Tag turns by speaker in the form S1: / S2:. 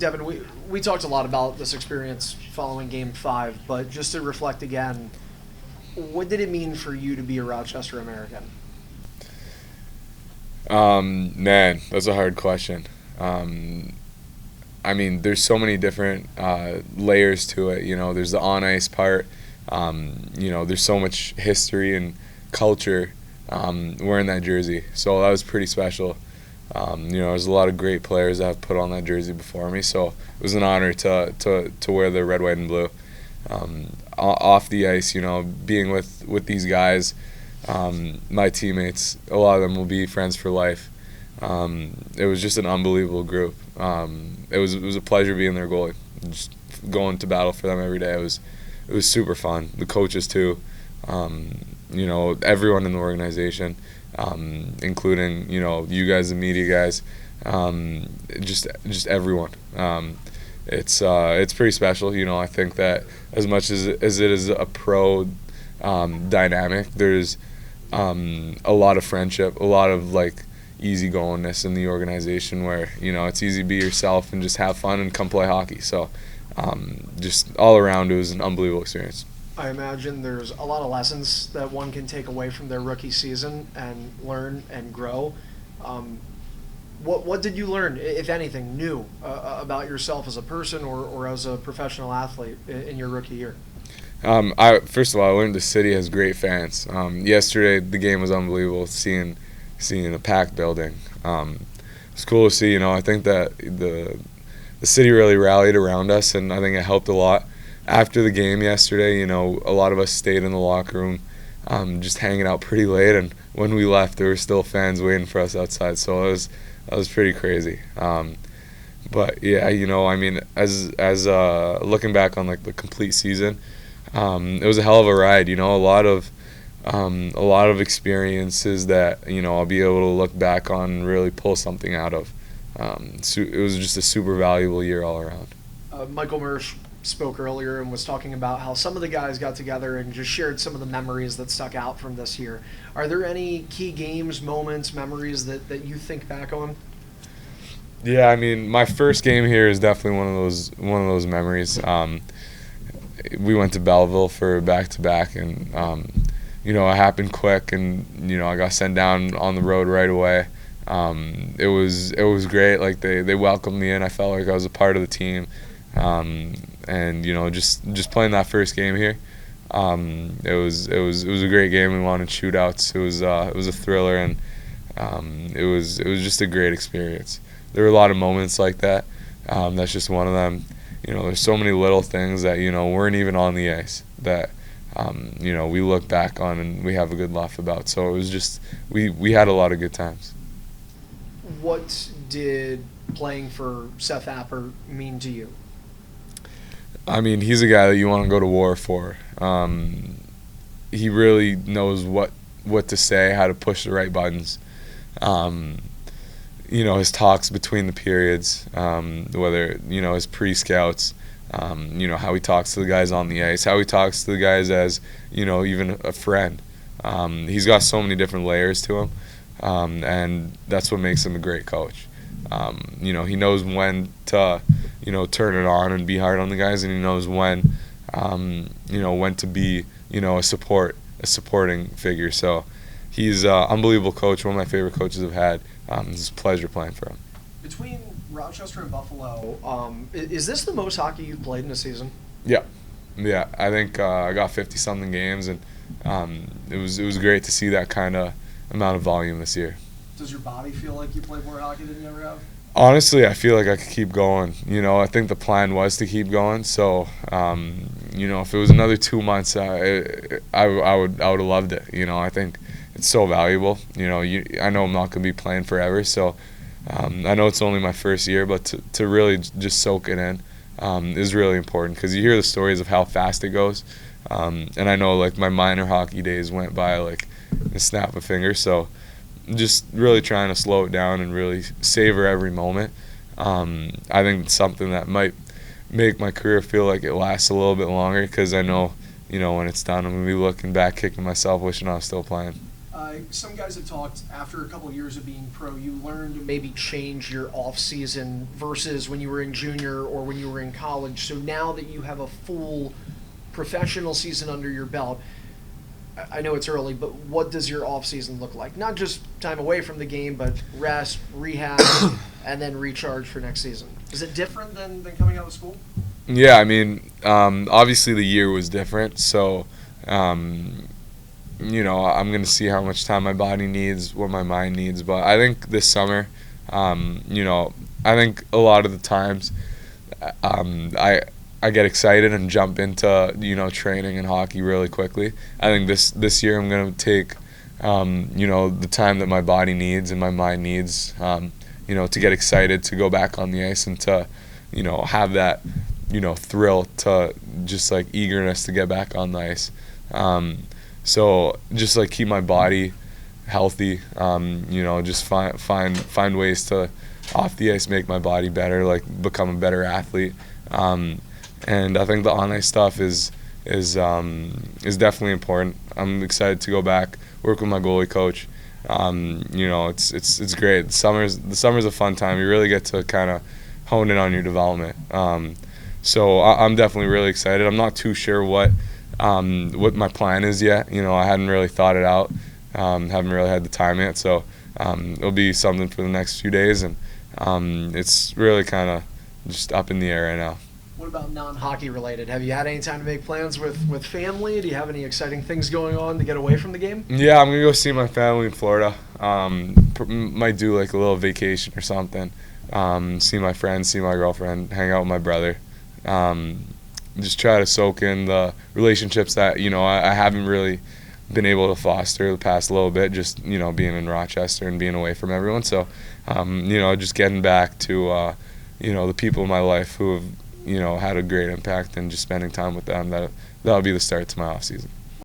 S1: Devon, we talked a lot about this experience following Game 5, but just to reflect again, what did it mean for you to be a Rochester American?
S2: Man, that's a hard question. I mean, there's so many different layers to it. There's the on ice part. There's so much history and culture wearing that jersey. So that was pretty special. There's a lot of great players that have put on that jersey before me. So it was an honor to wear the red, white, and blue. Off the ice, being with these guys, my teammates, a lot of them will be friends for life. It was just an unbelievable group. It was a pleasure being their goalie, just going to battle for them every day. It was super fun. The coaches too, everyone in the organization, including you guys, the media guys, just everyone. It's pretty special. I think that as much as it is a pro dynamic, there's a lot of friendship, a lot of easygoingness in the organization where it's easy to be yourself and just have fun and come play hockey. So just all around, it was an unbelievable experience.
S1: I imagine there's a lot of lessons that one can take away from their rookie season and learn and grow. What did you learn, if anything, new about yourself as a person or as a professional athlete in your rookie year?
S2: First of all, I learned the city has great fans. Yesterday, the game was unbelievable. Seeing a packed building, it's cool to see. I think that the city really rallied around us, and I think it helped a lot. After the game yesterday, a lot of us stayed in the locker room, just hanging out pretty late. And when we left, there were still fans waiting for us outside. So that was pretty crazy. But yeah, I mean, as looking back on the complete season, it was a hell of a ride. A lot of experiences that I'll be able to look back on and really pull something out of. So it was just a super valuable year all around.
S1: Michael Mersch spoke earlier and was talking about how some of the guys got together and just shared some of the memories that stuck out from this year. Are there any key games, moments, memories that you think back on?
S2: Yeah, I mean, my first game here is definitely one of those memories. We went to Belleville for back-to-back, and it happened quick, and I got sent down on the road right away. It was great. They welcomed me in. I felt like I was a part of the team, and just playing that first game here, it was a great game. We wanted shootouts. It was a thriller, and it was just a great experience. There were a lot of moments like that. That's just one of them. There's so many little things that weren't even on the ice that we look back on and we have a good laugh about. So it was just we had a lot of good times.
S1: What did playing for Seth mean to you?
S2: I mean, he's a guy that you want to go to war for. He really knows what to say, how to push the right buttons. His talks between the periods, whether, his pre-scouts, how he talks to the guys on the ice, how he talks to the guys as, even a friend. He's got so many different layers to him, and that's what makes him a great coach. He knows when to, turn it on and be hard on the guys, and he knows when, when to be, a supporting figure. So he's an unbelievable coach, one of my favorite coaches I've had. It's a pleasure playing for him.
S1: Between Rochester and Buffalo, is this the most hockey you've played in a season?
S2: Yeah. I think I got 50-something games, and it was great to see that kind of amount of volume this year.
S1: Does your body feel like you played more hockey than you ever have?
S2: Honestly, I feel like I could keep going. I think the plan was to keep going. So, if it was another 2 months, I would have loved it. I think it's so valuable. I know I'm not going to be playing forever, so I know it's only my first year, but to really just soak it in is really important because you hear the stories of how fast it goes, and I know my minor hockey days went by a snap of a finger. So just really trying to slow it down and really savor every moment. I think it's something that might make my career feel like it lasts a little bit longer because I know, when it's done, I'm going to be looking back, kicking myself, wishing I was still playing.
S1: Some guys have talked after a couple of years of being pro, you learned to maybe change your off season versus when you were in junior or when you were in college. So now that you have a full professional season under your belt, I know it's early, but what does your off season look like? Not just time away from the game, but rest, rehab, and then recharge for next season. Is it different than coming out of school?
S2: Yeah, I mean, obviously the year was different, so you know, I'm going to see how much time my body needs, what my mind needs. But I think this summer, you know, I think a lot of the times I get excited and jump into, you know, training and hockey really quickly. I think this year I'm going to take, you know, the time that my body needs and my mind needs, you know, to get excited to go back on the ice and to, you know, have that, you know, thrill, to just like eagerness to get back on the ice. So just like keep my body healthy, you know, just find ways to off the ice make my body better, like become a better athlete. And I think the on ice stuff is definitely important. I'm excited to go back, work with my goalie coach. You know, it's great. The summer's a fun time. You really get to kind of hone in on your development. So I'm definitely really excited. I'm not too sure what my plan is yet. You know, I hadn't really thought it out. Haven't really had the time yet. So it'll be something for the next few days, and it's really kind of just up in the air right now.
S1: What about non-hockey related? Have you had any time to make plans with family? Do you have any exciting things going on to get away from the game?
S2: Yeah, I'm gonna go see my family in Florida. Might do like a little vacation or something. See my friends, see my girlfriend, hang out with my brother. Just try to soak in the relationships that, you know, I haven't really been able to foster the past little bit, just, you know, being in Rochester and being away from everyone. So, you know, just getting back to, you know, the people in my life who have, you know, had a great impact, and just spending time with them, that'll be the start to my off season.